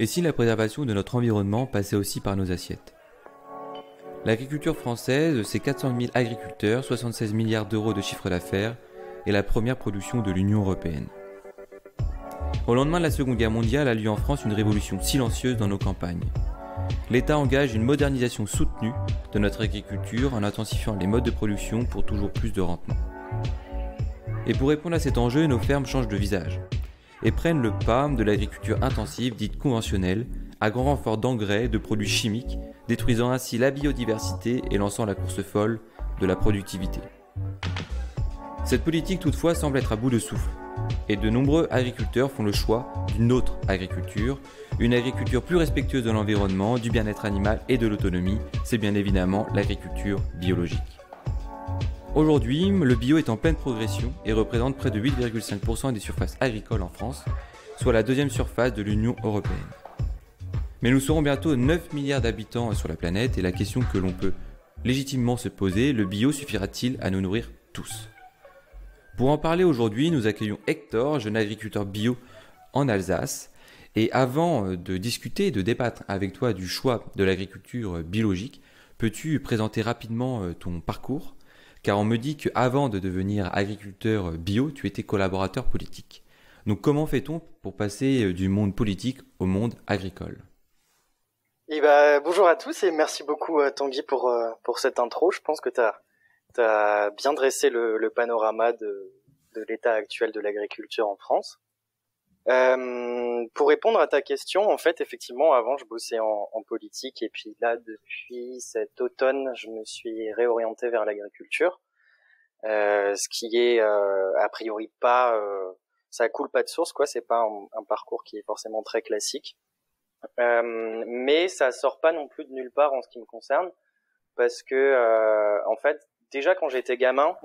Et si la préservation de notre environnement passait aussi par nos assiettes? L'agriculture française, c'est 400 000 agriculteurs, 76 milliards d'euros de chiffre d'affaires et la première production de l'Union européenne. Au lendemain de la Seconde Guerre mondiale a lieu en France une révolution silencieuse dans nos campagnes. L'État engage une modernisation soutenue de notre agriculture en intensifiant les modes de production pour toujours plus de rendement. Et pour répondre à cet enjeu, nos fermes changent de visage et prennent le pas de l'agriculture intensive dite conventionnelle, à grand renfort d'engrais, de produits chimiques, détruisant ainsi la biodiversité et lançant la course folle de la productivité. Cette politique toutefois semble être à bout de souffle, et de nombreux agriculteurs font le choix d'une autre agriculture, une agriculture plus respectueuse de l'environnement, du bien-être animal et de l'autonomie, c'est bien évidemment l'agriculture biologique. Aujourd'hui, le bio est en pleine progression et représente près de 8,5% des surfaces agricoles en France, soit la deuxième surface de l'Union européenne. Mais nous serons bientôt 9 milliards d'habitants sur la planète et la question que l'on peut légitimement se poser, le bio suffira-t-il à nous nourrir tous? Pour en parler aujourd'hui, nous accueillons Hector, jeune agriculteur bio en Alsace. Et avant de discuter et de débattre avec toi du choix de l'agriculture biologique, peux-tu présenter rapidement ton parcours? Car on me dit qu'avant de devenir agriculteur bio, tu étais collaborateur politique. Donc comment fait-on pour passer du monde politique au monde agricole? Bonjour à tous et merci beaucoup Tanguy pour cette intro. Je pense que t'as bien dressé le panorama de l'état actuel de l'agriculture en France. Pour répondre à ta question, en fait, effectivement, avant, je bossais en politique et puis là, depuis cet automne, je me suis réorienté vers l'agriculture, ce qui est a priori pas, ça coule pas de source, quoi. C'est pas un parcours qui est forcément très classique, mais ça sort pas non plus de nulle part en ce qui me concerne, parce que en fait, déjà quand j'étais gamin,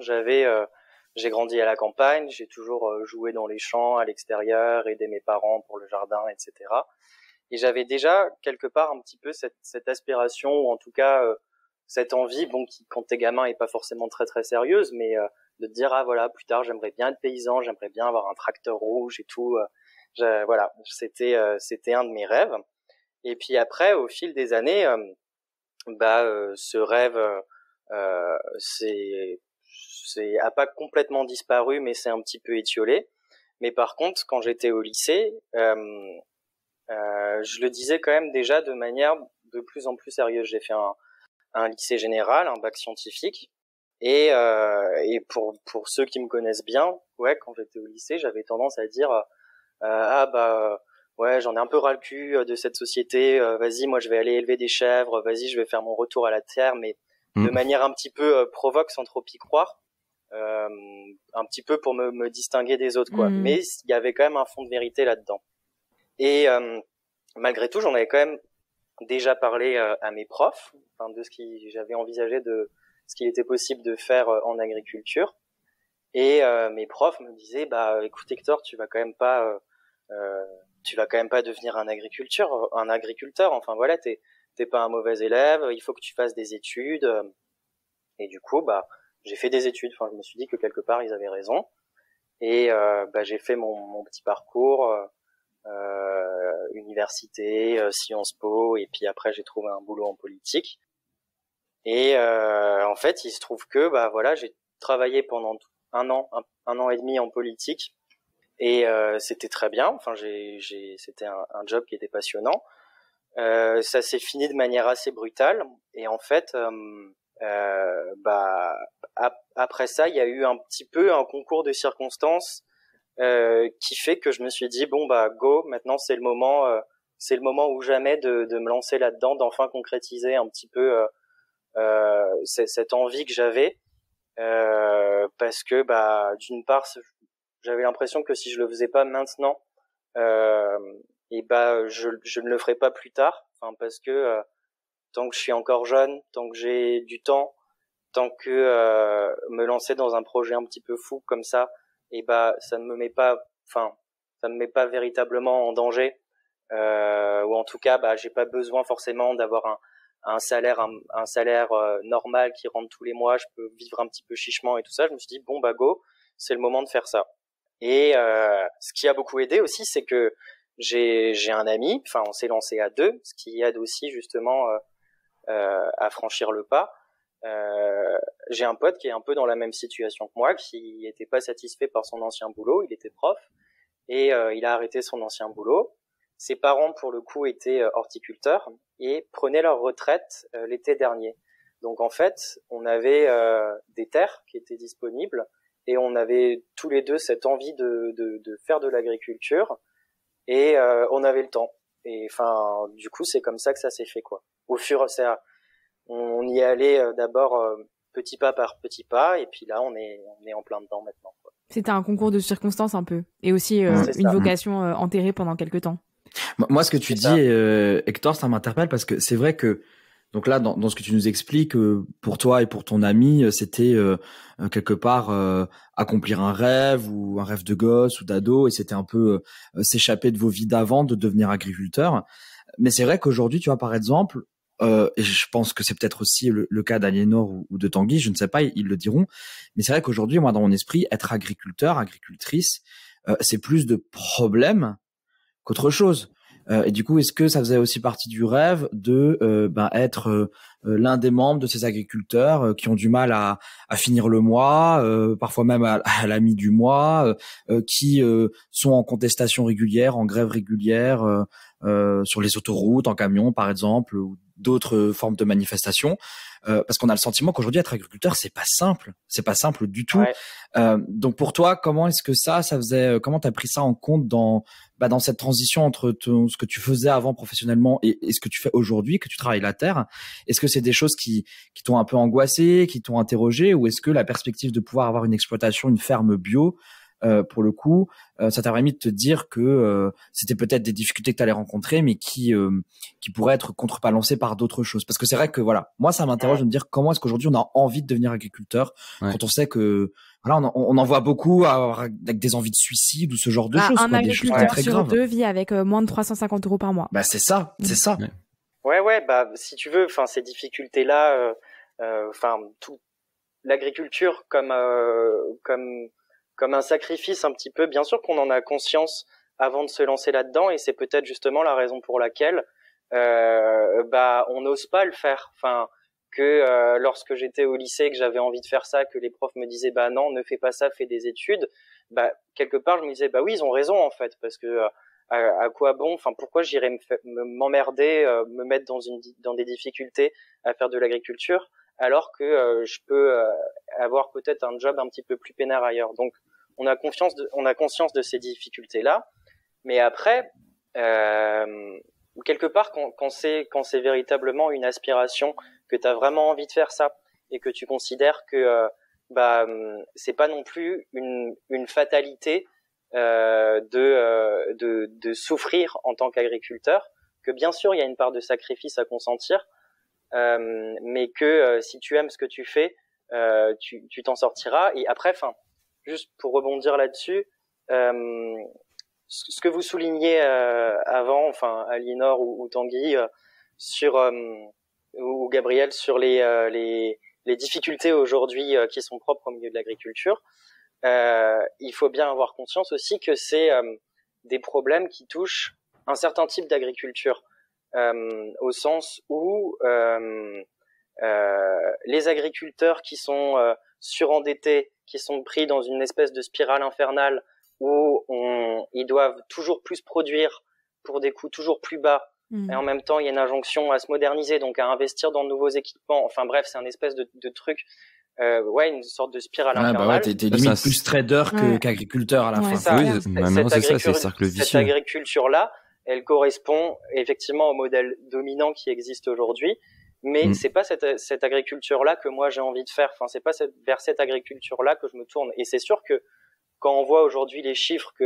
j'ai grandi à la campagne, j'ai toujours joué dans les champs, à l'extérieur, aidé mes parents pour le jardin, etc. Et j'avais déjà quelque part un petit peu cette aspiration, ou en tout cas cette envie, bon, qui quand t'es gamin est pas forcément très très sérieuse, mais de te dire ah voilà, plus tard j'aimerais bien être paysan, j'aimerais bien avoir un tracteur rouge et tout. Voilà, c'était un de mes rêves. Et puis après, au fil des années, ce rêve, c'est a pas complètement disparu, mais c'est un petit peu étiolé. Mais par contre, quand j'étais au lycée, je le disais quand même déjà de manière de plus en plus sérieuse. J'ai fait un lycée général, un bac scientifique, et pour ceux qui me connaissent bien, ouais, quand j'étais au lycée, j'avais tendance à dire ouais, j'en ai un peu ras le cul de cette société. Vas-y, moi je vais aller élever des chèvres. Vas-y, je vais faire mon retour à la terre, mais de manière un petit peu provoque, sans trop y croire. Un petit peu pour me distinguer des autres, quoi. Mais il y avait quand même un fond de vérité là-dedans. Et malgré tout, j'en avais quand même déjà parlé à mes profs, enfin, de ce qui j'avais envisagé, de ce qu'il était possible de faire en agriculture. Et mes profs me disaient écoute Hector, tu vas quand même pas devenir un agriculteur. Enfin voilà, t'es pas un mauvais élève, il faut que tu fasses des études. Et du coup, j'ai fait des études. Enfin, je me suis dit que quelque part ils avaient raison. Et j'ai fait mon petit parcours, université, Sciences Po, et puis après j'ai trouvé un boulot en politique. Et en fait, il se trouve que j'ai travaillé pendant un an et demi en politique, et c'était très bien. Enfin, c'était un job qui était passionnant. Ça s'est fini de manière assez brutale, et en fait, après ça, il y a eu un petit peu un concours de circonstances qui fait que je me suis dit go, maintenant c'est le moment ou jamais de me lancer là-dedans, d'enfin concrétiser un petit peu cette envie que j'avais, parce que d'une part j'avais l'impression que si je le faisais pas maintenant, je ne le ferai pas plus tard, enfin parce que tant que je suis encore jeune, tant que j'ai du temps, tant que me lancer dans un projet un petit peu fou comme ça, ça ne me met pas véritablement en danger, ou en tout cas j'ai pas besoin forcément d'avoir un salaire normal qui rentre tous les mois. Je peux vivre un petit peu chichement et tout ça. Je me suis dit go, c'est le moment de faire ça. Et ce qui a beaucoup aidé aussi, c'est que j'ai un ami, enfin on s'est lancé à deux, ce qui aide aussi justement à franchir le pas. J'ai un pote qui est un peu dans la même situation que moi, qui était pas satisfait par son ancien boulot, il était prof et il a arrêté son ancien boulot. Ses parents pour le coup étaient horticulteurs et prenaient leur retraite l'été dernier. Donc en fait, on avait des terres qui étaient disponibles et on avait tous les deux cette envie de faire de l'agriculture et on avait le temps. Et enfin, du coup, c'est comme ça que ça s'est fait quoi. Au fur et à on y est allé d'abord petit pas par petit pas et puis là on est en plein dedans maintenant quoi. C'était un concours de circonstances un peu et aussi une vocation enterrée pendant quelques temps. Moi, ce que tu dis, Hector, ça m'interpelle parce que c'est vrai que donc là, dans ce que tu nous expliques, pour toi et pour ton ami, c'était quelque part accomplir un rêve ou un rêve de gosse ou d'ado, et c'était un peu s'échapper de vos vies d'avant, de devenir agriculteur. Mais c'est vrai qu'aujourd'hui, tu vois, par exemple, et je pense que c'est peut-être aussi le cas d'Aliénor ou de Tanguy, je ne sais pas, ils le diront. Mais c'est vrai qu'aujourd'hui, moi, dans mon esprit, être agriculteur, agricultrice, c'est plus de problèmes qu'autre chose. Et du coup, est-ce que ça faisait aussi partie du rêve de être l'un des membres de ces agriculteurs qui ont du mal à finir le mois, parfois même à la mi du mois, qui sont en contestation régulière, en grève régulière, sur les autoroutes, en camion par exemple, ou d'autres formes de manifestations, parce qu'on a le sentiment qu'aujourd'hui être agriculteur c'est pas simple du tout. Ouais. Donc pour toi, comment est-ce que ça faisait, comment t'as pris ça en compte dans cette transition entre ce que tu faisais avant professionnellement et ce que tu fais aujourd'hui, que tu travailles la terre? Est-ce que c'est des choses qui t'ont un peu angoissé, qui t'ont interrogé, ou est-ce que la perspective de pouvoir avoir une exploitation, une ferme bio, pour le coup, ça t'a permis de te dire que c'était peut-être des difficultés que tu allais rencontrer, mais qui pourraient être contrebalancées par d'autres choses? Parce que c'est vrai que voilà, moi ça m'interroge de me dire comment est-ce qu'aujourd'hui on a envie de devenir agriculteur quand on sait que voilà, on en voit beaucoup avec des envies de suicide ou ce genre de choses. Un quoi, agriculteur des choses très sur graves. deux vit avec moins de 350 € par mois. Bah c'est ça. Ouais, bah si tu veux, enfin ces difficultés-là, enfin tout l'agriculture comme un sacrifice un petit peu. Bien sûr qu'on en a conscience avant de se lancer là-dedans, et c'est peut-être justement la raison pour laquelle on n'ose pas le faire. Enfin, que lorsque j'étais au lycée, que j'avais envie de faire ça, que les profs me disaient bah non, ne fais pas ça, fais des études. Bah quelque part, je me disais bah oui, ils ont raison en fait, parce que à quoi bon, enfin pourquoi j'irais m'emmerder, me mettre dans des difficultés à faire de l'agriculture alors que je peux avoir peut-être un job un petit peu plus peinard ailleurs. Donc on a conscience de ces difficultés là, mais après quelque part quand c'est véritablement une aspiration, que tu as vraiment envie de faire ça et que tu considères que c'est pas non plus une fatalité de souffrir en tant qu'agriculteur, que bien sûr il y a une part de sacrifice à consentir, mais que si tu aimes ce que tu fais, tu t'en sortiras. Et après, enfin, juste pour rebondir là-dessus, ce que vous souligniez avant, enfin Aliénor ou Tanguy, ou Gabriel, sur les difficultés aujourd'hui qui sont propres au milieu de l'agriculture, il faut bien avoir conscience aussi que c'est des problèmes qui touchent un certain type d'agriculture, au sens où les agriculteurs qui sont surendettés, qui sont pris dans une espèce de spirale infernale où ils doivent toujours plus produire pour des coûts toujours plus bas, et en même temps il y a une injonction à se moderniser, donc à investir dans de nouveaux équipements. Enfin bref, c'est un espèce de truc, une sorte de spirale infernale. Bah ouais, t'es limite plus trader qu'agriculteur à la fin. Ça, oui, maintenant c'est ça, c'est le cercle vicieux. Cette agriculture-là, elle correspond effectivement au modèle dominant qui existe aujourd'hui, mais c'est pas cette agriculture-là que moi j'ai envie de faire. Enfin, c'est pas vers cette agriculture-là que je me tourne. Et c'est sûr que quand on voit aujourd'hui les chiffres que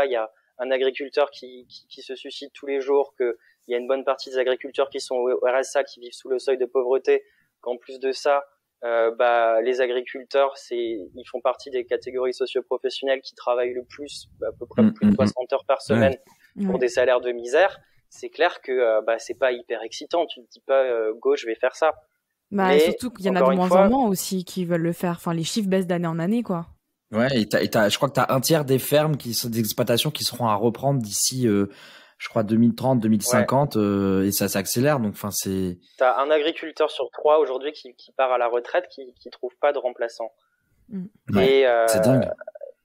il y a un agriculteur qui se suicide tous les jours, que il y a une bonne partie des agriculteurs qui sont au RSA, qui vivent sous le seuil de pauvreté, qu'en plus de ça, les agriculteurs, ils font partie des catégories socio-professionnelles qui travaillent le plus, à peu près plus de 60 heures par semaine, pour des salaires de misère. C'est clair que c'est pas hyper excitant. Tu te dis pas go, je vais faire ça. Mais surtout qu'il y en a de moins en moins aussi qui veulent le faire. Enfin, les chiffres baissent d'année en année, quoi. Ouais, je crois que t'as un tiers des fermes des exploitations qui seront à reprendre d'ici, je crois 2030, 2050, et ça s'accélère. Donc, enfin, T'as un agriculteur sur 3 aujourd'hui qui part à la retraite, qui trouve pas de remplaçant. Ouais, c'est dingue.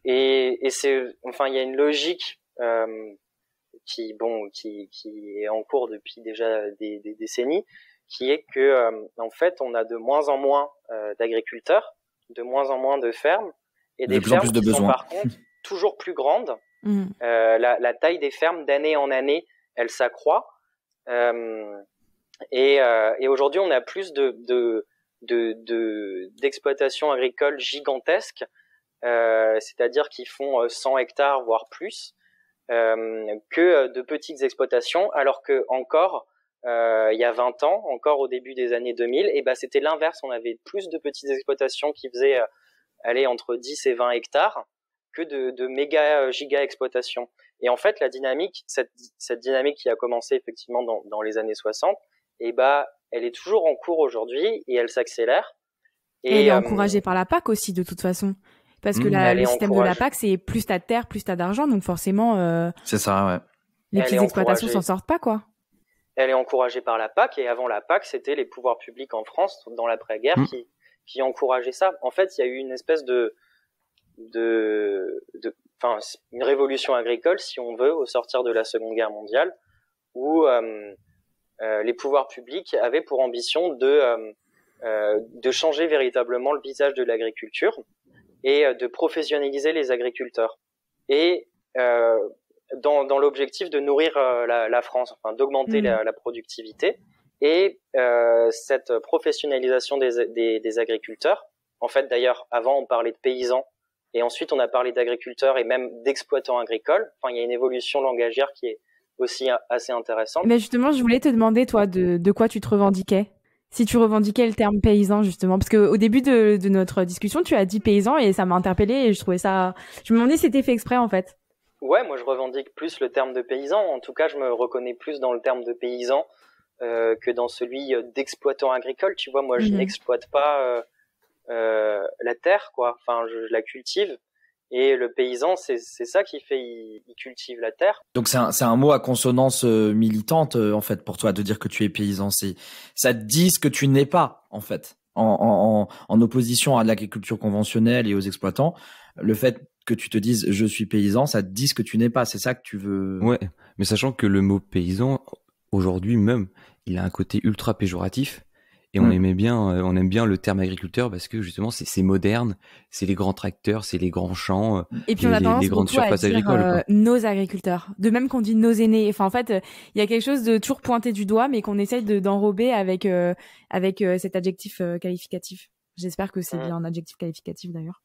Et c'est, enfin, il y a une logique qui est en cours depuis déjà des décennies, qui est que en fait, on a de moins en moins d'agriculteurs, de moins en moins de fermes, et des fermes qui sont par contre toujours plus grandes. La taille des fermes d'année en année, elle s'accroît. Et aujourd'hui, on a plus d'exploitations agricoles gigantesques, c'est-à-dire qui font 100 hectares voire plus, que de petites exploitations, alors que encore il y a 20 ans, encore au début des années 2000, et ben c'était l'inverse, on avait plus de petites exploitations qui faisaient aller entre 10 et 20 hectares que de méga giga exploitations. Et en fait, la dynamique, cette dynamique qui a commencé effectivement dans les années 60, et elle est toujours en cours aujourd'hui et elle s'accélère. Et elle est encouragée par la PAC aussi, de toute façon. Parce que le système de la PAC, c'est plus t'as de terre, plus t'as d'argent, donc forcément, c'est ça, ouais. Les petites exploitations s'en sortent pas, quoi. Elle est encouragée par la PAC, et avant la PAC, c'était les pouvoirs publics en France, dans l'après-guerre, qui encourageaient ça. En fait, il y a eu une espèce une révolution agricole, si on veut, au sortir de la Seconde Guerre mondiale, où les pouvoirs publics avaient pour ambition de changer véritablement le visage de l'agriculture et de professionnaliser les agriculteurs. Et dans l'objectif de nourrir la France, enfin d'augmenter la productivité. Et cette professionnalisation des agriculteurs, en fait d'ailleurs avant on parlait de paysans, et ensuite on a parlé d'agriculteurs et même d'exploitants agricoles. Enfin, il y a une évolution langagière qui est aussi assez intéressante. Mais justement, je voulais te demander, toi, de quoi tu te revendiquais. Si tu revendiquais le terme paysan, justement. Parce qu'au début de notre discussion, tu as dit paysan et ça m'a interpellée et je trouvais ça... Je me demandais si c'était fait exprès, en fait. Ouais, moi je revendique plus le terme de paysan. En tout cas, je me reconnais plus dans le terme de paysan que dans celui d'exploitant agricole. Tu vois, moi je n'exploite pas la terre, quoi. Enfin, je la cultive. Et le paysan, c'est ça qu'il fait, il cultive la terre. Donc c'est un mot à consonance militante, en fait, pour toi, de dire que tu es paysan. Ça te dit ce que tu n'es pas, en fait, en opposition à l'agriculture conventionnelle et aux exploitants. Le fait que tu te dises je suis paysan, ça te dit ce que tu n'es pas. C'est ça que tu veux. Ouais, mais sachant que le mot paysan, aujourd'hui même, il a un côté ultra péjoratif. Et on aime bien le terme agriculteur parce que justement c'est moderne, c'est les grands tracteurs, c'est les grands champs, et puis on a tendance les grandes surfaces agricoles. Nos agriculteurs, de même qu'on dit nos aînés. Enfin en fait, il y a quelque chose de toujours pointé du doigt, mais qu'on essaye d'enrober avec cet adjectif qualificatif. J'espère que c'est bien un adjectif qualificatif d'ailleurs.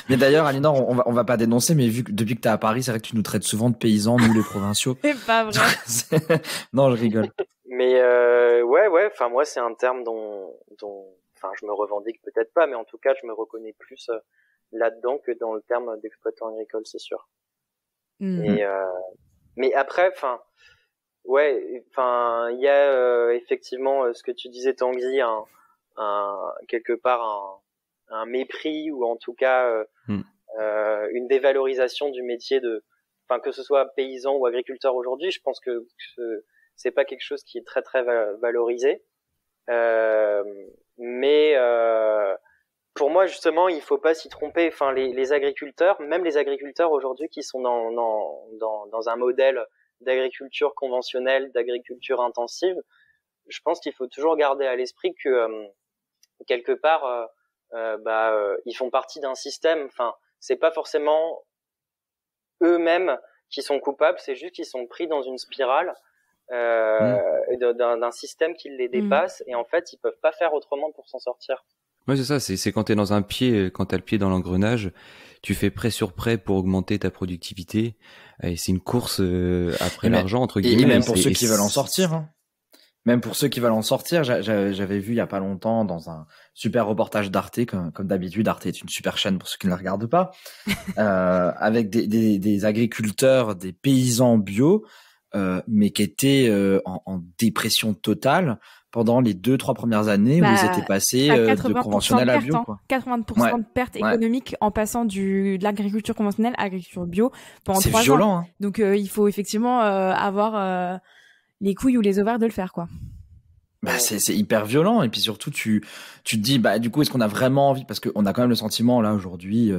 Mais d'ailleurs, Alinor, on va pas dénoncer, mais vu que depuis que t'es à Paris, c'est vrai que tu nous traites souvent de paysans, nous les provinciaux. C'est pas vrai. Non, je rigole. Mais ouais, enfin moi c'est un terme dont enfin je me revendique peut-être pas, mais en tout cas je me reconnais plus là-dedans que dans le terme d'exploitant agricole, c'est sûr. Et mais après, enfin ouais, enfin il y a effectivement ce que tu disais, Tanguy, quelque part un mépris, ou en tout cas une dévalorisation du métier enfin que ce soit paysan ou agriculteur aujourd'hui. Je pense que c'est pas quelque chose qui est très très valorisé, mais pour moi justement il faut pas s'y tromper. Enfin les agriculteurs, même les agriculteurs aujourd'hui qui sont dans un modèle d'agriculture conventionnelle, d'agriculture intensive, je pense qu'il faut toujours garder à l'esprit que quelque part ils font partie d'un système. Enfin c'est pas forcément eux-mêmes qui sont coupables, c'est juste qu'ils sont pris dans une spirale d'un système qui les dépasse, et en fait ils peuvent pas faire autrement pour s'en sortir. Ouais, c'est ça, c'est quand t'es dans un pied, quand t'as le pied dans l'engrenage, tu fais prêt sur prêt pour augmenter ta productivité, et c'est une course après l'argent, entre guillemets. Et même pour ceux qui veulent en sortir, hein. Même pour ceux qui veulent en sortir, j'avais vu il y a pas longtemps dans un super reportage d'Arte, comme d'habitude. Arte est une super chaîne pour ceux qui ne la regardent pas, avec des agriculteurs, des paysans bio, mais qui était en dépression totale pendant les 2-3 premières années où ils étaient passés de conventionnel à bio, quoi. 80% de pertes économiques en passant de l'agriculture conventionnelle à l'agriculture bio pendant 3 ans. C'est violent, hein. Donc il faut effectivement avoir les couilles ou les ovaires de le faire, quoi. Bah, c'est hyper violent, et puis surtout tu te dis, bah du coup, est-ce qu'on a vraiment envie, parce qu'on a quand même le sentiment là aujourd'hui,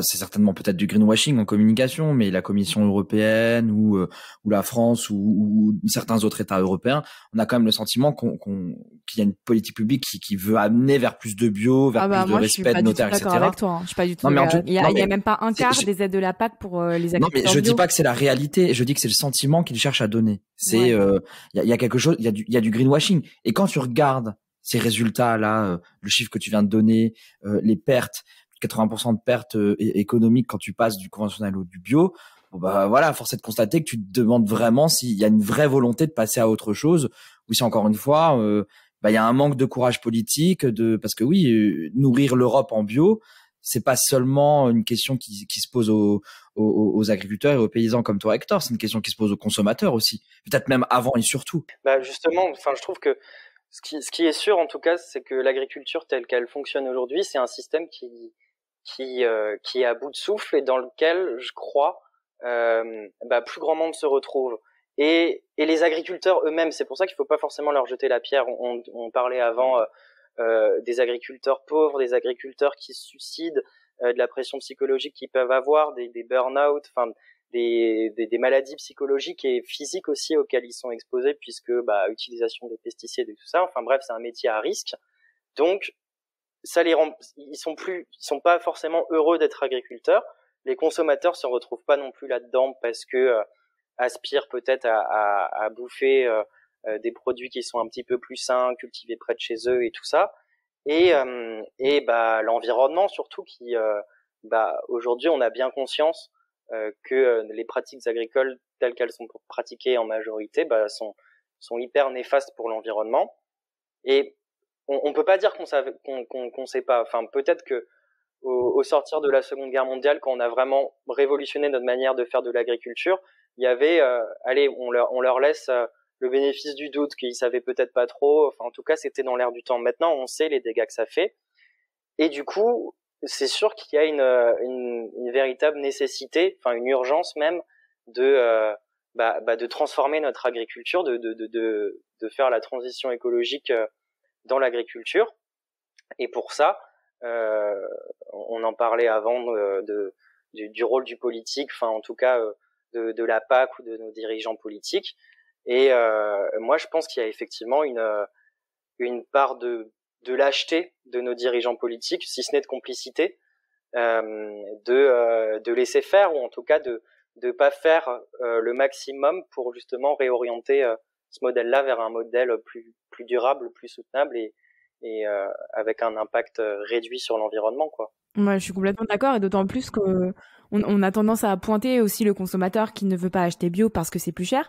c'est certainement peut-être du greenwashing en communication, mais la Commission européenne ou la France ou certains autres États européens, on a quand même le sentiment qu'il y a une politique publique qui veut amener vers plus de bio, vers plus de respect de nos terres, etc. Avec toi, hein. Je suis pas du tout. Il y a même pas un quart des aides de la PAC pour les agriculteurs. Non, mais je dis pas que c'est la réalité, je dis que c'est le sentiment qu'ils cherchent à donner. C'est il y a quelque chose, il y a du greenwashing. Et quand tu regardes ces résultats-là, le chiffre que tu viens de donner, les pertes, 80% de pertes économiques quand tu passes du conventionnel au du bio, bon bah voilà, force est de constater que tu te demandes vraiment s'il y a une vraie volonté de passer à autre chose, ou si encore une fois, bah il y a un manque de courage politique, parce que oui, nourrir l'Europe en bio, c'est pas seulement une question qui se pose aux agriculteurs et aux paysans comme toi, Hector, c'est une question qui se pose aux consommateurs aussi, peut-être même avant et surtout. Bah justement, enfin je trouve que ce qui est sûr en tout cas, c'est que l'agriculture telle qu'elle fonctionne aujourd'hui, c'est un système qui est à bout de souffle et dans lequel je crois plus grand monde se retrouve. Et les agriculteurs eux-mêmes, c'est pour ça qu'il faut pas forcément leur jeter la pierre. On parlait avant des agriculteurs pauvres, des agriculteurs qui se suicident, de la pression psychologique qu'ils peuvent avoir, des burn-out, enfin des maladies psychologiques et physiques aussi auxquelles ils sont exposés, puisque utilisation des pesticides et tout ça. Enfin bref, c'est un métier à risque. Donc ça les rend, ils sont pas forcément heureux d'être agriculteurs. Les consommateurs se retrouvent pas non plus là-dedans parce que aspirent peut-être à bouffer des produits qui sont un petit peu plus sains, cultivés près de chez eux et tout ça. Et l'environnement surtout qui aujourd'hui on a bien conscience que les pratiques agricoles telles qu'elles sont pratiquées en majorité sont hyper néfastes pour l'environnement. Et on peut pas dire qu'on sait pas. Enfin, peut-être que au sortir de la Seconde Guerre mondiale, quand on a vraiment révolutionné notre manière de faire de l'agriculture, il y avait, on leur laisse le bénéfice du doute, qu'ils savaient peut-être pas trop. Enfin, en tout cas, c'était dans l'air du temps. Maintenant, on sait les dégâts que ça fait. Et du coup, c'est sûr qu'il y a une véritable nécessité, enfin une urgence même, de transformer notre agriculture, de faire la transition écologique dans l'agriculture. Et pour ça, on en parlait avant du rôle du politique, enfin en tout cas de la PAC ou de nos dirigeants politiques. Et moi, je pense qu'il y a effectivement une part de lâcheté de nos dirigeants politiques, si ce n'est de complicité, de laisser faire, ou en tout cas de pas faire le maximum pour justement réorienter ce modèle-là vers un modèle plus durable, plus soutenable et avec un impact réduit sur l'environnement, quoi. Moi, je suis complètement d'accord, et d'autant plus que on a tendance à pointer aussi le consommateur qui ne veut pas acheter bio parce que c'est plus cher.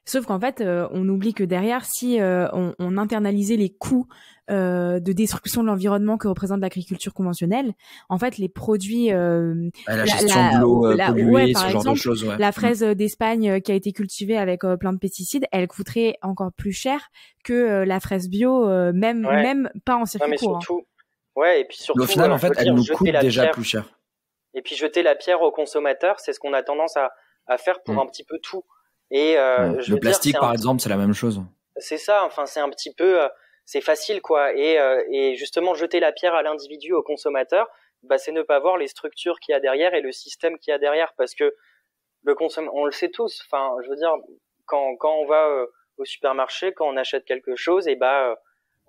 Sauf qu'en fait, on oublie que derrière, si on internalisait les coûts de destruction de l'environnement que représente l'agriculture conventionnelle, en fait, les produits, la gestion de l'eau polluée, par ce exemple, genre de choses, ouais. La fraise d'Espagne qui a été cultivée avec plein de pesticides, elle coûterait encore plus cher que la fraise bio, même pas en circuit court. Surtout, ouais, et puis surtout, au final, en fait, elle nous coûte déjà plus cher. Et puis jeter la pierre aux consommateurs, c'est ce qu'on a tendance à faire pour un petit peu tout. Et le plastique, par exemple, c'est la même chose. C'est ça. Enfin, c'est un petit peu, c'est facile, quoi. Et justement, jeter la pierre à l'individu, au consommateur, c'est ne pas voir les structures qu'il y a derrière et le système qu'il y a derrière, parce que on le sait tous. Enfin, je veux dire, quand on va au supermarché, quand on achète quelque chose, et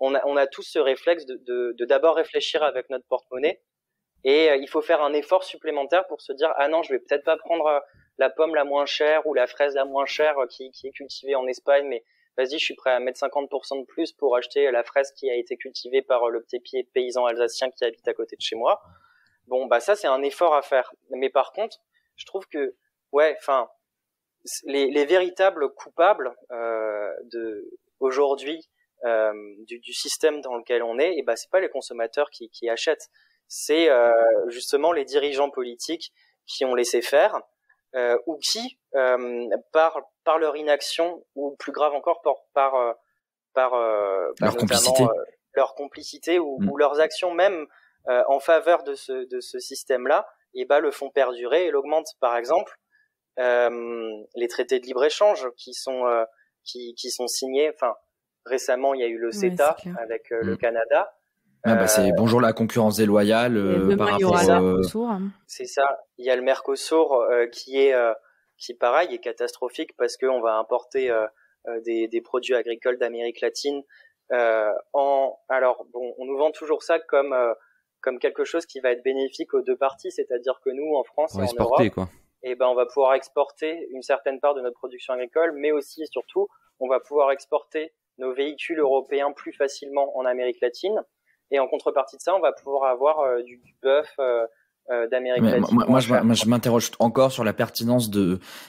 on a tous ce réflexe de d'abord réfléchir avec notre porte-monnaie. Et il faut faire un effort supplémentaire pour se dire, ah non, je vais peut-être pas prendre la pomme la moins chère ou la fraise la moins chère qui est cultivée en Espagne, mais vas-y, je suis prêt à mettre 50% de plus pour acheter la fraise qui a été cultivée par le petit paysan alsacien qui habite à côté de chez moi. Bon, ça c'est un effort à faire. Mais par contre, je trouve que les véritables coupables aujourd'hui du système dans lequel on est, et c'est pas les consommateurs qui achètent. C'est justement les dirigeants politiques qui ont laissé faire, ou qui, par leur inaction, ou plus grave encore, par leur notamment complicité, leur complicité ou leurs actions même en faveur de ce système-là, et le font perdurer et l'augmentent. Par exemple, les traités de libre-échange qui sont signés. Enfin, récemment, il y a eu le CETA avec le Canada. C'est bonjour la concurrence déloyale par il y aura rapport. le Mercosur. C'est ça. Il y a le Mercosur qui pareil est catastrophique parce qu'on va importer des produits agricoles d'Amérique latine. Alors bon, on nous vend toujours ça comme quelque chose qui va être bénéfique aux deux parties, c'est-à-dire que nous, en France et en Europe, quoi. On va pouvoir exporter une certaine part de notre production agricole, mais aussi et surtout, on va pouvoir exporter nos véhicules européens plus facilement en Amérique latine. Et en contrepartie de ça, on va pouvoir avoir du bœuf d'Amérique latine. Moi, je m'interroge encore sur la pertinence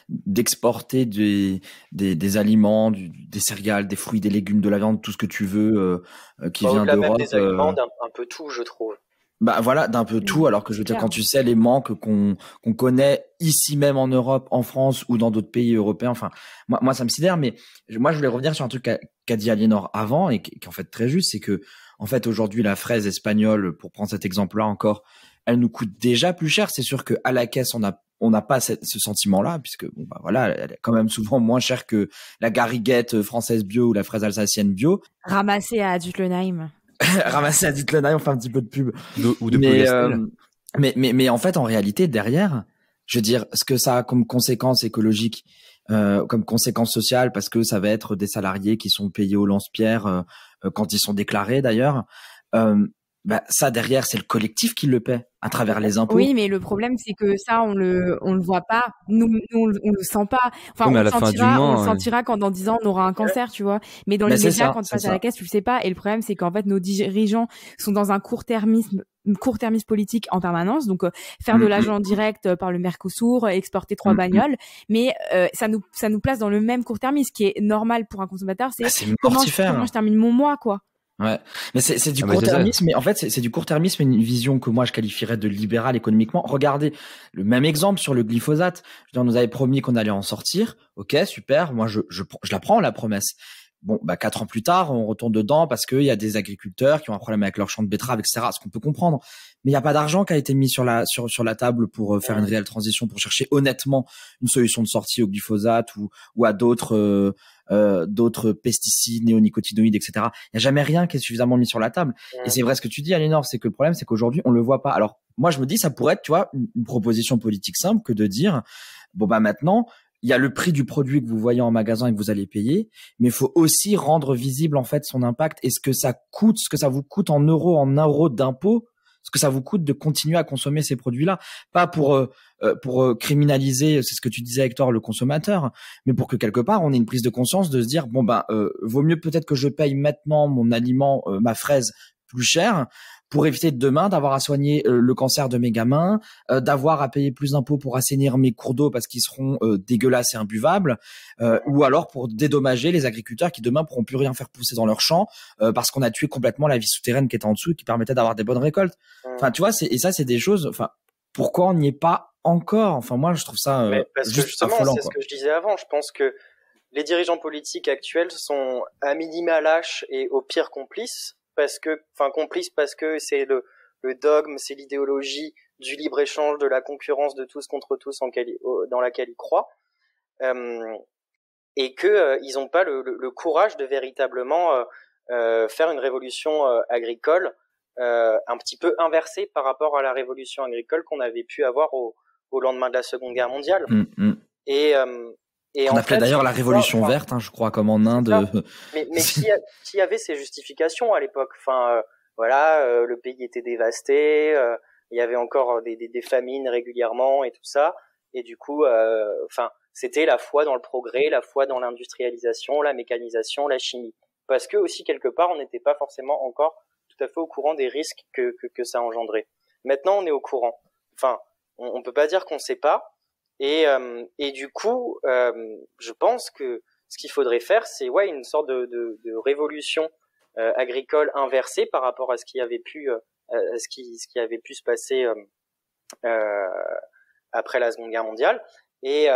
d'exporter des aliments, des céréales, des fruits, des légumes, de la viande, tout ce que tu veux qui vient d'Europe. Même des aliments, un peu tout, je trouve. Voilà, d'un peu tout, alors que je veux dire, quand tu sais les manques qu'on connaît ici même en Europe, en France ou dans d'autres pays européens, enfin, moi ça me sidère, mais moi je voulais revenir sur un truc qu'a dit Aliénor avant et qui est en fait très juste, c'est que en fait aujourd'hui la fraise espagnole, pour prendre cet exemple-là encore, elle nous coûte déjà plus cher. C'est sûr que à la caisse on n'a pas ce sentiment-là, puisque elle est quand même souvent moins chère que la gariguette française bio ou la fraise alsacienne bio. Ramassée à Dutlenheim. Ramasser à Dutlenheim, on fait un petit peu de pub. Ou de Plougastel. Mais en fait, en réalité, derrière, je veux dire, ce que ça a comme conséquence écologique, comme conséquence sociale, parce que ça va être des salariés qui sont payés au lance-pierre quand ils sont déclarés d'ailleurs. Ça derrière, c'est le collectif qui le paie à travers les impôts. Oui, mais le problème, c'est que ça, on le voit pas. Nous, on le sent pas. Enfin, mais on le sentira quand dans 10 ans, on aura un cancer, tu vois. Mais dans les médias, quand tu passes à la caisse, tu le sais pas. Et le problème, c'est qu'en fait, nos dirigeants sont dans un court-termisme politique en permanence. Donc, faire de l'argent direct par le Mercosur, exporter 3 bagnoles. Mais, ça nous place dans le même court-termisme, qui est normal pour un consommateur. C'est comment je termine mon mois, quoi. Ouais, mais c'est du court-termisme, mais en fait c'est du court-termisme et une vision que moi je qualifierais de libérale économiquement. Regardez le même exemple sur le glyphosate. On nous avait promis qu'on allait en sortir. Ok, super. Moi je la prends la promesse. Bon, 4 ans plus tard, on retourne dedans parce qu'il y a des agriculteurs qui ont un problème avec leur champ de betterave, etc. Ce qu'on peut comprendre. Mais il n'y a pas d'argent qui a été mis sur la table pour faire une réelle transition, pour chercher honnêtement une solution de sortie au glyphosate ou à d'autres pesticides, néonicotinoïdes, etc. Il n'y a jamais rien qui est suffisamment mis sur la table. Et c'est vrai ce que tu dis, Aliénor, c'est que le problème, c'est qu'aujourd'hui, on le voit pas. Alors, moi, je me dis, ça pourrait être, tu vois, une proposition politique simple que de dire, maintenant, il y a le prix du produit que vous voyez en magasin et que vous allez payer, mais il faut aussi rendre visible, en fait, son impact et ce que ça vous coûte en euros d'impôts, ce que ça vous coûte de continuer à consommer ces produits-là. Pas pour criminaliser, c'est ce que tu disais, Hector, le consommateur, mais pour que quelque part, on ait une prise de conscience de se dire, vaut mieux peut-être que je paye maintenant mon aliment, ma fraise, plus cher, pour éviter demain d'avoir à soigner le cancer de mes gamins, d'avoir à payer plus d'impôts pour assainir mes cours d'eau parce qu'ils seront dégueulasses et imbuvables, ou alors pour dédommager les agriculteurs qui demain pourront plus rien faire pousser dans leurs champs parce qu'on a tué complètement la vie souterraine qui était en dessous et qui permettait d'avoir des bonnes récoltes. Enfin, tu vois, c'est des choses. Enfin, pourquoi on n'y est pas encore? Enfin, moi, je trouve ça juste affolant. C'est ce que je disais avant. Je pense que les dirigeants politiques actuels sont à minima lâches et au pire complices. Parce que c'est le dogme, c'est l'idéologie du libre-échange, de la concurrence de tous contre tous dans laquelle ils croient, et que ils n'ont pas le courage de véritablement faire une révolution agricole un petit peu inversée par rapport à la révolution agricole qu'on avait pu avoir au lendemain de la Seconde Guerre mondiale. Et on appelait d'ailleurs la révolution verte, je crois, comme en Inde. Mais qui avait ces justifications à l'époque? Le pays était dévasté, il y avait encore des famines régulièrement et tout ça. Et du coup, c'était la foi dans le progrès, la foi dans l'industrialisation, la mécanisation, la chimie. Parce que aussi quelque part, on n'était pas forcément encore tout à fait au courant des risques que ça engendrait. Maintenant, on est au courant. Enfin, on peut pas dire qu'on sait pas. Et du coup, je pense que ce qu'il faudrait faire, c'est une sorte de révolution agricole inversée par rapport à ce qui avait pu se passer après la Seconde Guerre mondiale, Et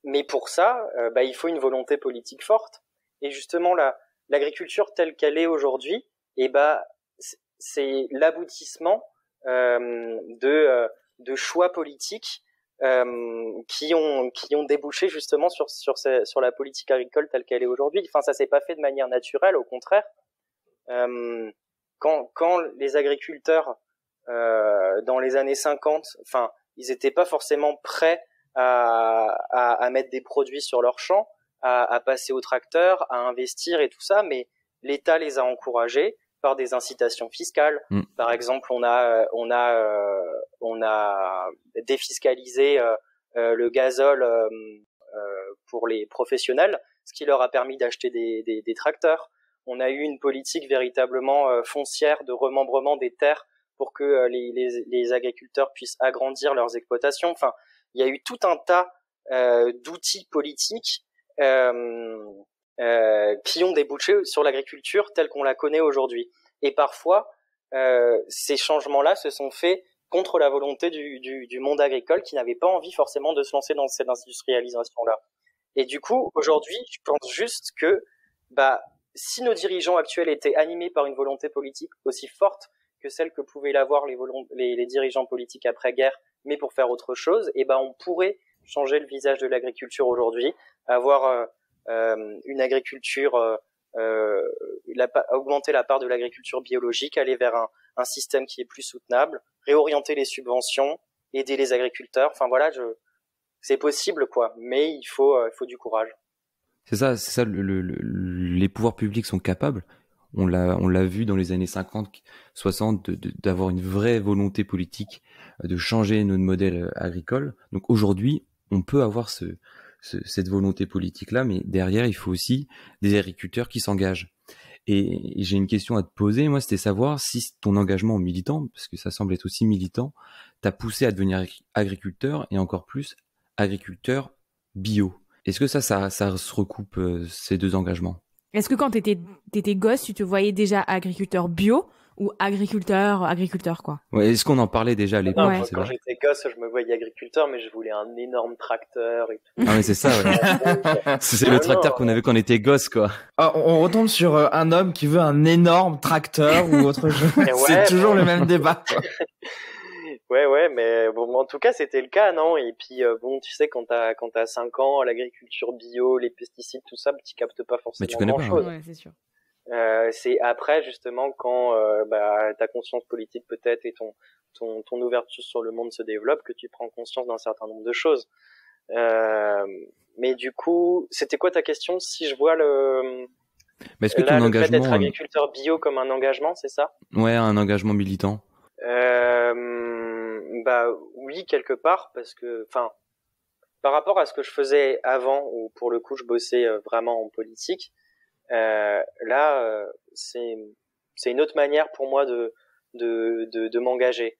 mais pour ça, il faut une volonté politique forte. Et justement, l'agriculture telle qu'elle est aujourd'hui, c'est l'aboutissement de choix politiques qui ont débouché justement sur la politique agricole telle qu'elle est aujourd'hui. Enfin, ça s'est pas fait de manière naturelle, au contraire. Quand les agriculteurs dans les années 50, enfin, ils étaient pas forcément prêts à mettre des produits sur leurs champs, à passer au tracteur, à investir et tout ça, mais l'État les a encouragés par des incitations fiscales. Par exemple, on a défiscalisé le gazole pour les professionnels, ce qui leur a permis d'acheter des tracteurs. On a eu une politique véritablement foncière de remembrement des terres pour que les agriculteurs puissent agrandir leurs exploitations. Enfin, il y a eu tout un tas d'outils politiques qui ont débouché sur l'agriculture telle qu'on la connaît aujourd'hui. Et parfois, ces changements-là se sont faits contre la volonté du monde agricole qui n'avait pas envie forcément de se lancer dans cette industrialisation-là. Et du coup, aujourd'hui, je pense juste que si nos dirigeants actuels étaient animés par une volonté politique aussi forte que celle que pouvaient l'avoir les dirigeants politiques après-guerre, mais pour faire autre chose, on pourrait changer le visage de l'agriculture aujourd'hui, avoir une agriculture, augmenter la part de l'agriculture biologique, aller vers un système qui est plus soutenable, réorienter les subventions, aider les agriculteurs. Enfin voilà, c'est possible quoi, mais il faut du courage. C'est ça, les pouvoirs publics sont capables. On l'a vu dans les années 50, 60, d'avoir une vraie volonté politique de changer notre modèle agricole. Donc aujourd'hui, on peut avoir cette volonté politique-là, mais derrière, il faut aussi des agriculteurs qui s'engagent. Et j'ai une question à te poser, moi, c'était savoir si ton engagement militant, parce que ça semble être aussi militant, t'a poussé à devenir agriculteur et encore plus agriculteur bio. Est-ce que ça se recoupe, ces deux engagements? Est-ce que quand t'étais gosse, tu te voyais déjà agriculteur bio ou agriculteur quoi? Ouais, est-ce qu'on en parlait déjà à l'époque? Non, quand j'étais gosse, je me voyais agriculteur, mais je voulais un énorme tracteur et tout. Ah mais c'est ça, ouais. C'est le tracteur qu'on avait quand on était gosse, quoi. Ah, on retombe sur un homme qui veut un énorme tracteur ou autre chose. C'est toujours le même débat, quoi. Ouais, mais bon, en tout cas, c'était le cas, non? Et puis, tu sais, quand t'as 5 ans, l'agriculture bio, les pesticides, tout ça, tu captes pas forcément grand-chose. Ouais, c'est sûr. C'est après, justement, quand ta conscience politique peut-être et ton ouverture sur le monde se développe, que tu prends conscience d'un certain nombre de choses. Mais du coup, c'était quoi ta question? Si je vois Mais est-ce que ton engagement, fait d'être agriculteur bio comme un engagement, c'est ça? Ouais, un engagement militant. Oui, quelque part, parce que, par rapport à ce que je faisais avant, où pour le coup je bossais vraiment en politique, c'est une autre manière pour moi de m'engager,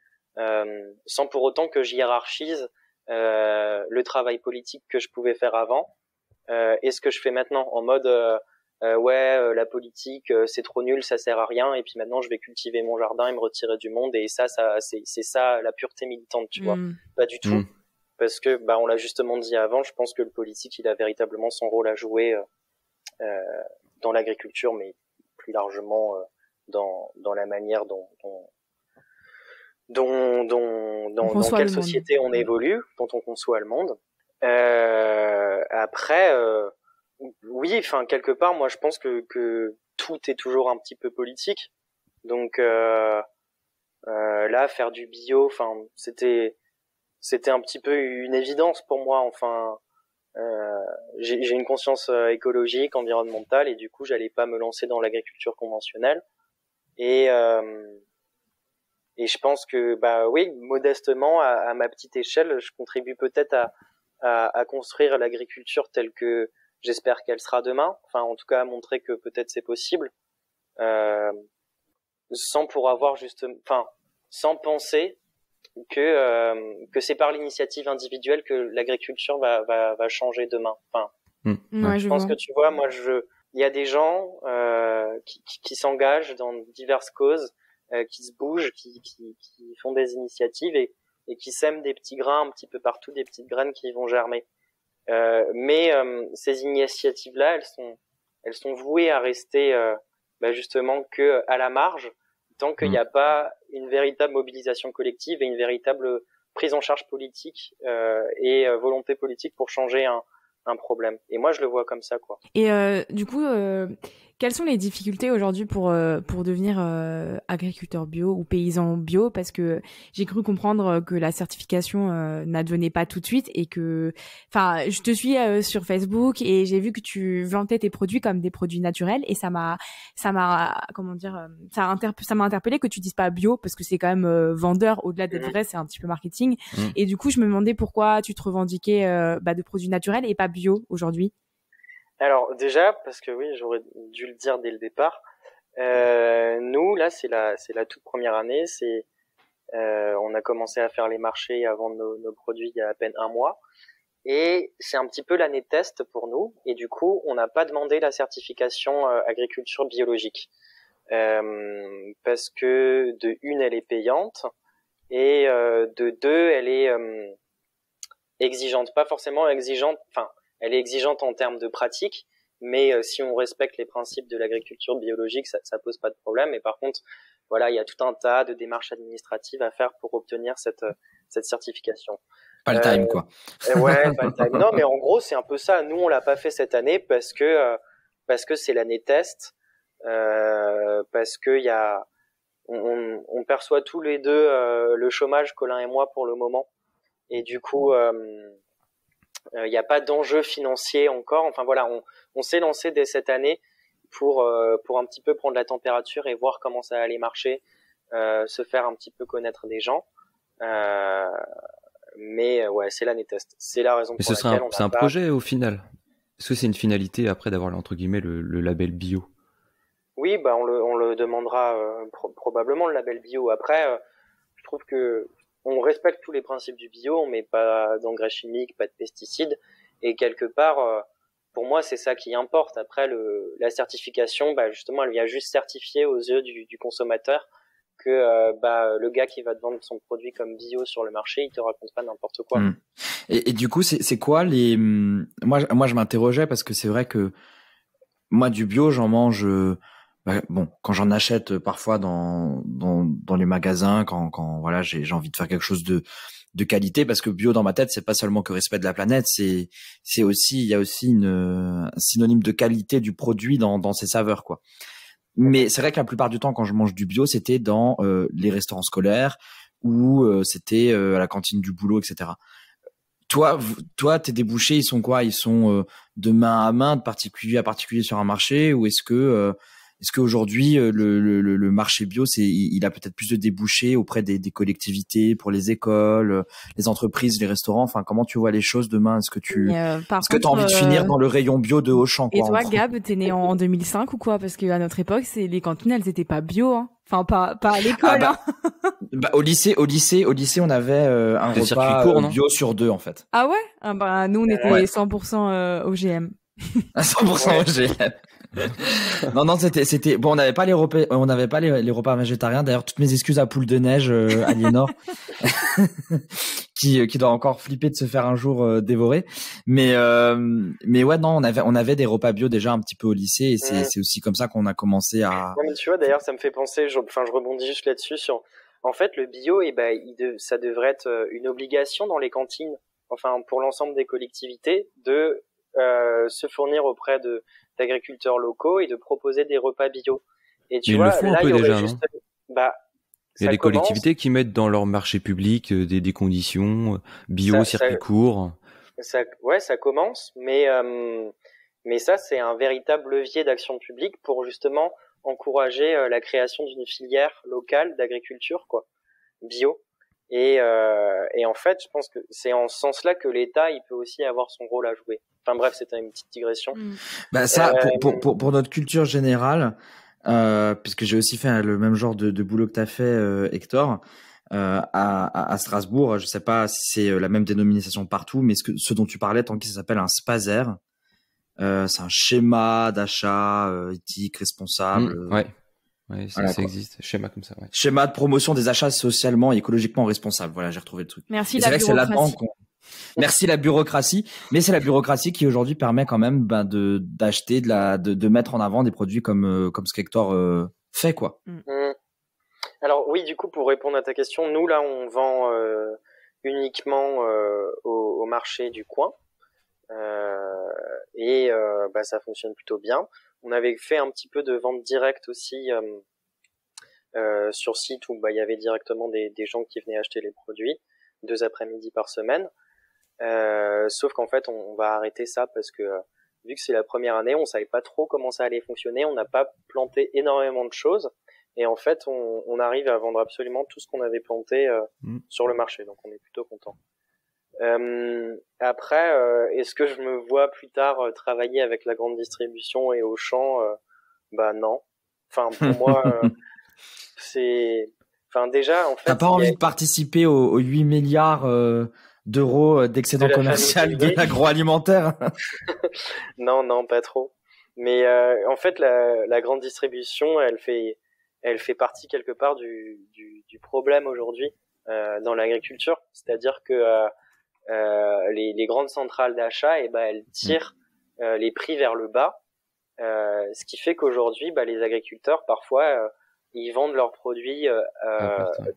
sans pour autant que je hiérarchise le travail politique que je pouvais faire avant et ce que je fais maintenant, en mode la politique c'est trop nul, ça sert à rien, et puis maintenant je vais cultiver mon jardin et me retirer du monde, et ça c'est ça la pureté militante, tu vois. Pas du tout. Parce que on l'a justement dit avant, je pense que le politique il a véritablement son rôle à jouer dans l'agriculture, mais plus largement dans la manière dans quelle société on évolue, dont on conçoit le monde. Après oui, quelque part, moi je pense que tout est toujours un petit peu politique. Donc là, faire du bio, c'était un petit peu une évidence pour moi. J'ai une conscience écologique, environnementale, et du coup, j'allais pas me lancer dans l'agriculture conventionnelle. Et je pense que oui, modestement, à ma petite échelle, je contribue peut-être à construire l'agriculture telle que j'espère qu'elle sera demain. En tout cas, à montrer que peut-être c'est possible, sans penser que c'est par l'initiative individuelle que l'agriculture va changer demain. Je pense que tu vois, il y a des gens qui s'engagent dans diverses causes, qui se bougent, qui font des initiatives, et et qui sèment des petits grains un petit peu partout, des petites graines qui vont germer. Mais ces initiatives-là, elles sont vouées à rester justement que à la marge, tant qu'il n'y a pas une véritable mobilisation collective et une véritable prise en charge politique et volonté politique pour changer un problème. Et moi, je le vois comme ça, quoi. Et du coup, quelles sont les difficultés aujourd'hui pour devenir agriculteur bio ou paysan bio? Parce que j'ai cru comprendre que la certification n'advenait pas tout de suite et que, enfin, je te suis sur Facebook et j'ai vu que tu vantais tes produits comme des produits naturels et ça m'a, comment dire, ça m'a interpellé que tu dises pas bio parce que c'est quand même vendeur au-delà d'être vrai, c'est un petit peu marketing. Et du coup, je me demandais pourquoi tu te revendiquais de produits naturels et pas bio aujourd'hui. Alors déjà, parce que oui, j'aurais dû le dire dès le départ, nous là c'est la toute première année, on a commencé à faire les marchés et à vendre nos produits il y a à peine un mois, et c'est un petit peu l'année test pour nous, et du coup on n'a pas demandé la certification agriculture biologique, parce que de une elle est payante, et de deux elle est exigeante, pas forcément exigeante, enfin elle est exigeante en termes de pratique, mais si on respecte les principes de l'agriculture biologique, ça pose pas de problème. Et par contre, voilà, il y a tout un tas de démarches administratives à faire pour obtenir cette certification. Pas le time, quoi. Ouais, pas le time. Non, mais en gros, c'est un peu ça. Nous, on l'a pas fait cette année parce que c'est l'année test, parce que on perçoit tous les deux le chômage, Colin et moi, pour le moment. Et du coup, il n'y a pas d'enjeu financier encore. Enfin voilà, on s'est lancé dès cette année pour un petit peu prendre la température et voir comment ça allait marcher, se faire un petit peu connaître des gens. Mais ouais, c'est l'année test. C'est la raison pour laquelle c'est un projet au final. Est-ce que c'est une finalité après d'avoir entre guillemets le label bio? Oui, on le demandera probablement le label bio. Après, je trouve que on respecte tous les principes du bio, on met pas d'engrais chimiques, pas de pesticides, et quelque part, pour moi, c'est ça qui importe. Après, la certification, justement, elle vient juste certifier aux yeux du consommateur que le gars qui va te vendre son produit comme bio sur le marché, il te raconte pas n'importe quoi. Et du coup, c'est quoi les... Moi, je m'interrogeais parce que c'est vrai que moi, du bio, j'en mange... quand j'en achète parfois dans les magasins, quand voilà, j'ai envie de faire quelque chose de qualité, parce que bio dans ma tête, c'est pas seulement que respect de la planète, c'est aussi, il y a aussi un synonyme de qualité du produit dans ses saveurs, quoi. Mais c'est vrai que la plupart du temps, quand je mange du bio, c'était dans les restaurants scolaires ou c'était à la cantine du boulot, etc. Toi, tes débouchés, ils sont quoi? Ils sont de main à main, de particulier à particulier sur un marché, ou est-ce qu'aujourd'hui le marché bio, il a peut-être plus de débouchés auprès des collectivités, pour les écoles, les entreprises, les restaurants. Enfin, comment tu vois les choses demain? Est-ce que t'as envie de finir dans le rayon bio de Auchan, quoi? Et toi, Gab, t'es né en 2005 ou quoi? Parce que à notre époque, les cantines, elles étaient pas bio, hein. Enfin, pas à l'école. Au lycée, on avait un repas court, bio sur 2, en fait. Ah ouais? Nous, on était 100% OGM. 100% OGM. Non, c'était bon. On n'avait pas les repas végétariens. D'ailleurs, toutes mes excuses à Poule de Neige, Aliénor, qui doit encore flipper de se faire un jour dévorer. Mais ouais, non, on avait des repas bio déjà un petit peu au lycée, et c'est aussi comme ça qu'on a commencé à. Non, mais tu vois, d'ailleurs, ça me fait penser. Je rebondis juste là-dessus sur. En fait, le bio, ça devrait être une obligation dans les cantines. Enfin, pour l'ensemble des collectivités, de se fournir auprès d'agriculteurs locaux et de proposer des repas bio. Et tu vois, le font là, un peu il y aurait déjà, juste, il y a des collectivités qui mettent dans leur marché public des conditions bio, circuit court. Ça commence, mais ça, c'est un véritable levier d'action publique pour justement encourager la création d'une filière locale d'agriculture, quoi, bio. Et en fait, je pense que c'est en ce sens-là que l'État, il peut aussi avoir son rôle à jouer. Enfin bref, c'était une petite digression. Ça, pour notre culture générale, puisque j'ai aussi fait le même genre de boulot que t'as fait, Hector, à Strasbourg. Je sais pas si c'est la même dénomination partout, mais ce dont tu parlais, Tanguy, ça s'appelle un SPASER. C'est un schéma d'achat éthique, responsable. Ouais. Ouais, Voilà, ça quoi. existe, schéma comme ça. Ouais. Schéma de promotion des achats socialement et écologiquement responsables. Voilà, j'ai retrouvé le truc. Merci Et la c'est vrai que c'est là-dedans bureaucratie. Merci la bureaucratie, mais c'est la bureaucratie qui aujourd'hui permet quand même d'acheter de mettre en avant des produits comme ce qu'Hector fait quoi. Alors oui, du coup, pour répondre à ta question, nous là, on vend uniquement au marché du coin et ça fonctionne plutôt bien. On avait fait un petit peu de vente directe aussi sur site où il y avait directement des gens qui venaient acheter les produits 2 après-midi par semaine. Sauf qu'en fait, on va arrêter ça parce que vu que c'est la première année, on savait pas trop comment ça allait fonctionner. On n'a pas planté énormément de choses. Et en fait, on arrive à vendre absolument tout ce qu'on avait planté sur le marché. Donc, on est plutôt content. Après, est-ce que je me vois plus tard travailler avec la grande distribution et Auchan non. Enfin, pour moi, c'est... Enfin, déjà, en fait... T'as pas envie de participer aux 8 milliards d'euros d'excédent commercial de l'agroalimentaire? Non, pas trop. Mais en fait, la grande distribution, elle fait partie quelque part du problème aujourd'hui dans l'agriculture. C'est-à-dire que les grandes centrales d'achat, elles tirent les prix vers le bas, ce qui fait qu'aujourd'hui, les agriculteurs, parfois, ils vendent leurs produits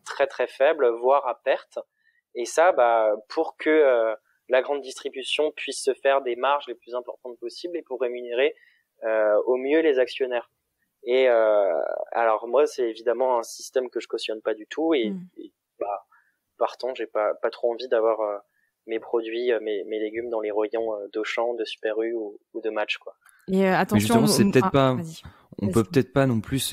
très très faibles, voire à perte. Et ça, pour que la grande distribution puisse se faire des marges les plus importantes possibles et pour rémunérer au mieux les actionnaires. Et alors moi, c'est évidemment un système que je cautionne pas du tout et partant, j'ai pas trop envie d'avoir mes produits, mes légumes dans les rayons d'Auchan, de Super U ou de Match, quoi. Et attention, mais justement, c'est peut-être pas, on peut Vas-y. peut-être pas non plus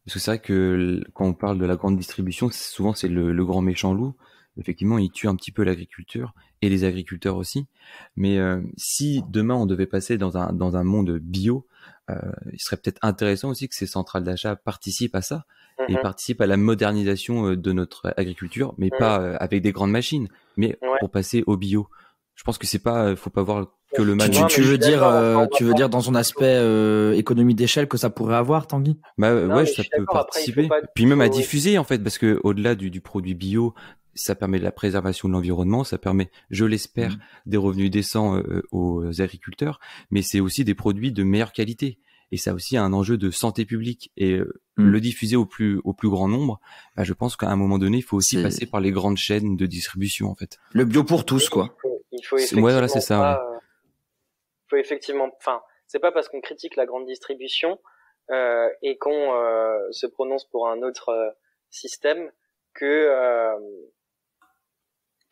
parce que c'est vrai que quand on parle de la grande distribution, souvent c'est le grand méchant loup. Effectivement, il tue un petit peu l'agriculture et les agriculteurs aussi. Mais si demain on devait passer dans un monde bio, il serait peut-être intéressant aussi que ces centrales d'achat participent à ça et participent à la modernisation de notre agriculture, mais pas avec des grandes machines, mais pour passer au bio. Je pense que c'est pas, faut pas voir que le mal. Tu veux dire dans son aspect économie d'échelle que ça pourrait avoir, Tanguy? Ouais, ça peut participer. Puis même à diffuser en fait, parce que au-delà du produit bio, ça permet de la préservation de l'environnement, ça permet, je l'espère, des revenus décents aux agriculteurs, mais c'est aussi des produits de meilleure qualité. Et ça a aussi un enjeu de santé publique. Et le diffuser au plus grand nombre, je pense qu'à un moment donné, il faut aussi passer par les grandes chaînes de distribution, en fait. Le bio pour tous, quoi. Il faut effectivement voilà, c'est ça. faut effectivement, enfin, c'est pas parce qu'on critique la grande distribution et qu'on se prononce pour un autre système que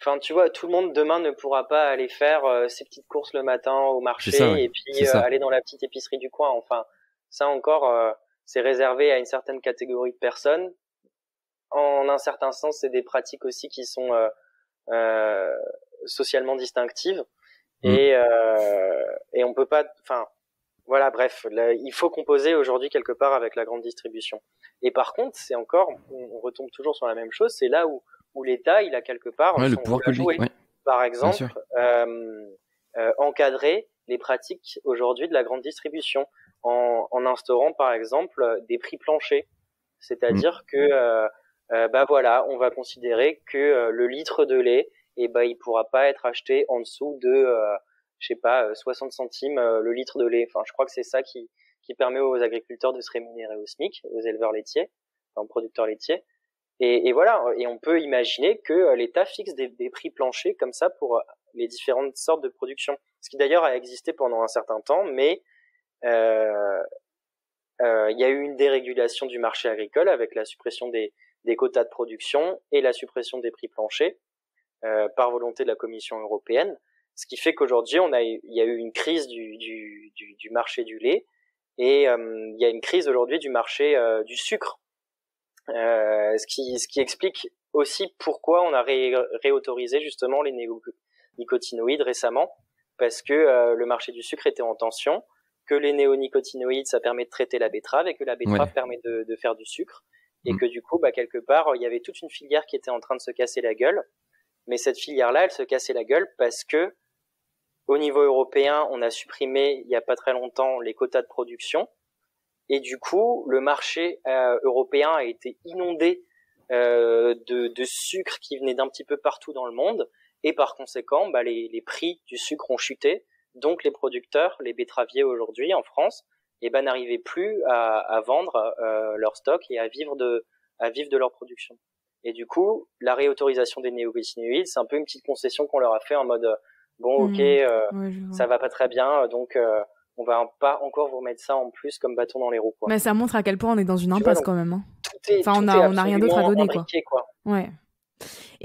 enfin, tu vois, tout le monde demain ne pourra pas aller faire ses petites courses le matin au marché et puis aller dans la petite épicerie du coin. Enfin, ça encore, c'est réservé à une certaine catégorie de personnes. En un certain sens, c'est des pratiques aussi qui sont socialement distinctives et on peut pas. Enfin, voilà, bref, là, il faut composer aujourd'hui quelque part avec la grande distribution. Et par contre, c'est encore, on retombe toujours sur la même chose. C'est là où l'État, il a quelque part le pouvoir public, par exemple, encadrer les pratiques aujourd'hui de la grande distribution en instaurant par exemple des prix planchers, c'est-à-dire que voilà, on va considérer que le litre de lait, il pourra pas être acheté en dessous de 60 centimes le litre de lait. Enfin, je crois que c'est ça qui permet aux agriculteurs de se rémunérer au SMIC, aux éleveurs laitiers, aux producteurs laitiers. Et voilà, et on peut imaginer que l'État fixe des prix planchers comme ça pour les différentes sortes de production. Ce qui d'ailleurs a existé pendant un certain temps, mais il y a eu une dérégulation du marché agricole avec la suppression des quotas de production et la suppression des prix planchers par volonté de la Commission européenne. Ce qui fait qu'aujourd'hui, il y a eu une crise du marché du lait et il y a une crise aujourd'hui du marché du sucre. Ce qui explique aussi pourquoi on a réautorisé justement les néonicotinoïdes récemment, parce que le marché du sucre était en tension, que les néonicotinoïdes ça permet de traiter la betterave et que la betterave permet de faire du sucre et que du coup quelque part il y avait toute une filière qui était en train de se casser la gueule, mais cette filière-là elle se cassait la gueule parce que au niveau européen on a supprimé il y a pas très longtemps les quotas de production. Et du coup, le marché européen a été inondé de sucre qui venait d'un petit peu partout dans le monde. Et par conséquent, les prix du sucre ont chuté. Donc les producteurs, les betteraviers aujourd'hui en France, n'arrivaient plus à vendre leur stock et à vivre de leur production. Et du coup, la réautorisation des néonicotinoïdes, c'est un peu une petite concession qu'on leur a fait en mode ça va pas très bien, donc on va pas encore vous remettre ça en plus comme bâton dans les roues, quoi. Mais ça montre à quel point on est dans une impasse quand même. Hein. On a rien d'autre à donner, quoi. Ouais.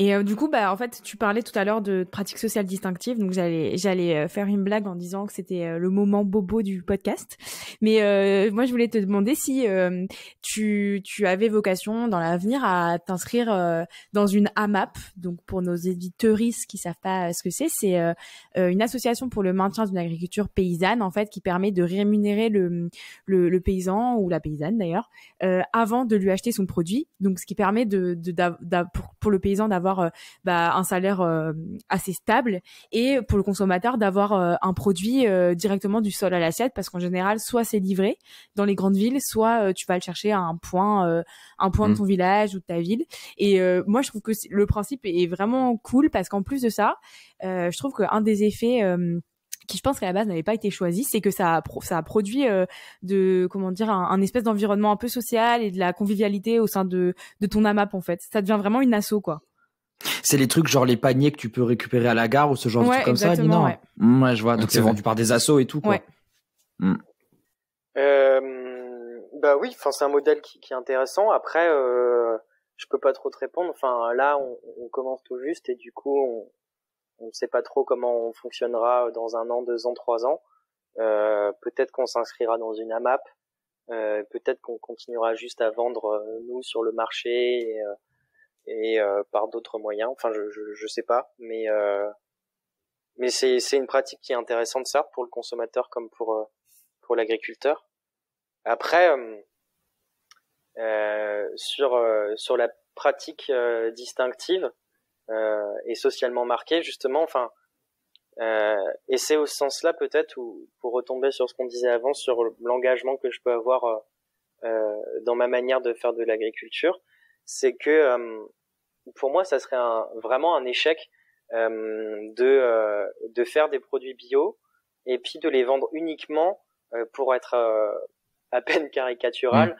Et du coup, en fait, tu parlais tout à l'heure de pratiques sociales distinctives, donc j'allais faire une blague en disant que c'était le moment bobo du podcast. Mais moi, je voulais te demander si tu avais vocation dans l'avenir à t'inscrire dans une AMAP. Donc, pour nos éditeuristes qui savent pas ce que c'est une association pour le maintien d'une agriculture paysanne, en fait, qui permet de rémunérer le paysan ou la paysanne d'ailleurs avant de lui acheter son produit. Donc, ce qui permet pour le paysan d'avoir un salaire assez stable et pour le consommateur d'avoir un produit directement du sol à l'assiette, parce qu'en général soit c'est livré dans les grandes villes, soit tu vas le chercher à un point de ton village ou de ta ville. Et moi je trouve que le principe est vraiment cool, parce qu'en plus de ça je trouve qu'un des effets qui je pense qu'à la base n'avait pas été choisi, c'est que ça a produit un espèce d'environnement un peu social et de la convivialité au sein de ton AMAP. En fait, ça devient vraiment une asso, quoi. C'est les trucs genre les paniers que tu peux récupérer à la gare ou ce genre de trucs comme ça, Nina. Ouais, je vois. Donc c'est vendu par des assos et tout, quoi. Ouais. Oui, enfin c'est un modèle qui est intéressant. Après, je peux pas trop te répondre. Enfin là, on commence tout juste et du coup, on sait pas trop comment on fonctionnera dans 1 an, 2 ans, 3 ans. Peut-être qu'on s'inscrira dans une AMAP. Peut-être qu'on continuera juste à vendre nous sur le marché. Et par d'autres moyens. Enfin, je sais pas, mais c'est une pratique qui est intéressante, certes, pour le consommateur comme pour l'agriculteur. Après, sur la pratique distinctive et socialement marquée, justement, enfin, et c'est au sens là peut-être où, pour retomber sur ce qu'on disait avant, sur l'engagement que je peux avoir dans ma manière de faire de l'agriculture, c'est que pour moi, ça serait vraiment un échec de faire des produits bio et puis de les vendre uniquement pour être à peine caricatural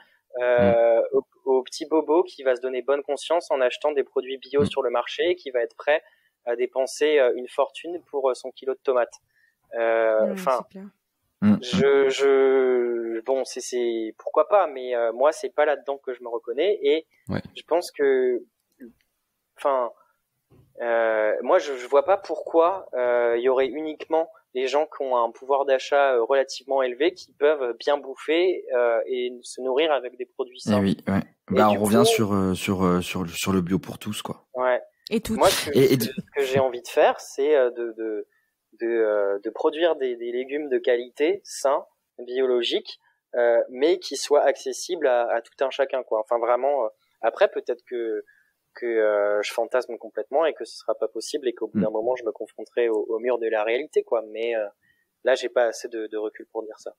au petit bobo qui va se donner bonne conscience en achetant des produits bio sur le marché et qui va être prêt à dépenser une fortune pour son kilo de tomates. Enfin, bon, c'est pourquoi pas, mais moi c'est pas là-dedans que je me reconnais et je pense que moi je vois pas pourquoi il y aurait uniquement des gens qui ont un pouvoir d'achat relativement élevé qui peuvent bien bouffer et se nourrir avec des produits sains. Oui, ouais. On revient sur le bio pour tous, quoi. Ouais. Et tout. Moi ce que j'ai envie de faire, c'est de produire des légumes de qualité, sains, biologiques, mais qui soient accessibles à tout un chacun, quoi. Enfin vraiment après peut-être que je fantasme complètement et que ce sera pas possible et qu'au bout d'un moment je me confronterai au mur de la réalité, quoi. Mais là j'ai pas assez de recul pour dire ça.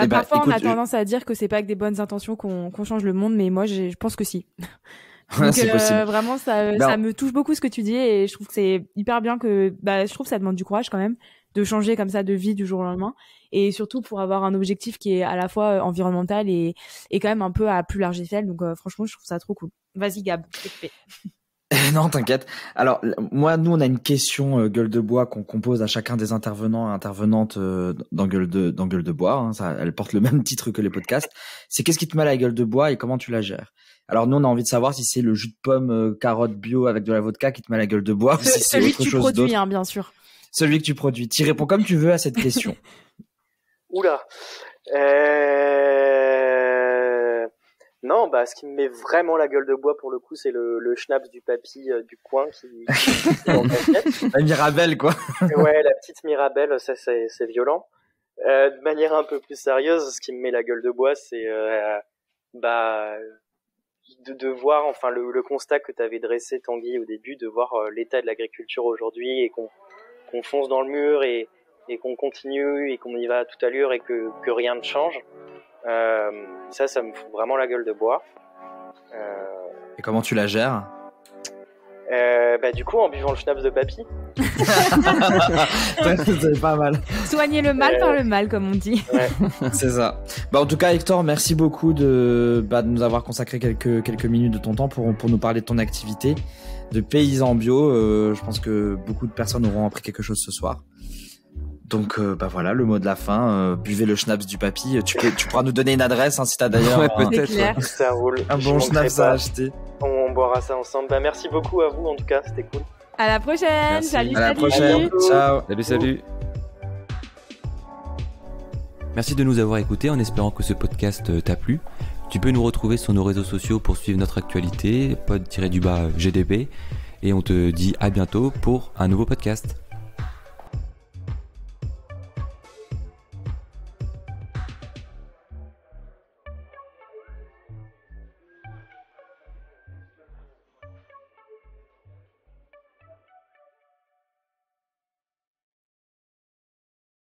Parfois on a tendance à dire que c'est pas avec des bonnes intentions qu'on change le monde, mais moi je pense que si. Donc c'est possible. vraiment ça me touche beaucoup ce que tu dis et je trouve que c'est hyper bien que je trouve que ça demande du courage quand même de changer comme ça de vie du jour au lendemain, et surtout pour avoir un objectif qui est à la fois environnemental et quand même un peu à plus large échelle. Donc franchement je trouve ça trop cool. Vas-y Gab, je te fais. Non, t'inquiète. Alors, nous, on a une question gueule de bois qu'on pose à chacun des intervenants et intervenantes dans gueule de bois. Hein, ça, elle porte le même titre que les podcasts. C'est qu'est-ce qui te met à la gueule de bois et comment tu la gères? Alors, nous, on a envie de savoir si c'est le jus de pomme carotte bio avec de la vodka qui te met à la gueule de bois ou si c'est autre chose d'autre. Celui que tu produis, hein, bien sûr. Celui que tu produis. Tu réponds comme tu veux à cette question. Oula. Non, ce qui me met vraiment la gueule de bois pour le coup, c'est le schnapps du papy du coin qui La Mirabelle, quoi. Ouais, la petite Mirabelle, ça c'est violent. De manière un peu plus sérieuse, ce qui me met la gueule de bois, c'est de voir, enfin le constat que tu avais dressé, Tanguy, au début, de voir l'état de l'agriculture aujourd'hui et qu'on fonce dans le mur et qu'on continue et qu'on y va à toute allure et que rien ne change. Ça me fout vraiment la gueule de bois. Et comment tu la gères? Du coup, en buvant le schnapps de papy. C'est pas mal. Soigner le mal par le mal, comme on dit. Ouais. C'est ça. En tout cas, Hector, merci beaucoup de nous avoir consacré quelques minutes de ton temps pour nous parler de ton activité de paysan bio. Je pense que beaucoup de personnes auront appris quelque chose ce soir. Donc voilà, le mot de la fin. Buvez le schnapps du papy. Tu pourras nous donner une adresse si t'as d'ailleurs peut-être. Ça roule. Un bon schnapps à acheter. On boira ça ensemble. Merci beaucoup à vous en tout cas, c'était cool. À la prochaine. Merci. Salut. À la prochaine. Ciao. Salut. Merci de nous avoir écoutés en espérant que ce podcast t'a plu. Tu peux nous retrouver sur nos réseaux sociaux pour suivre notre actualité, pod-GDB, et on te dit à bientôt pour un nouveau podcast.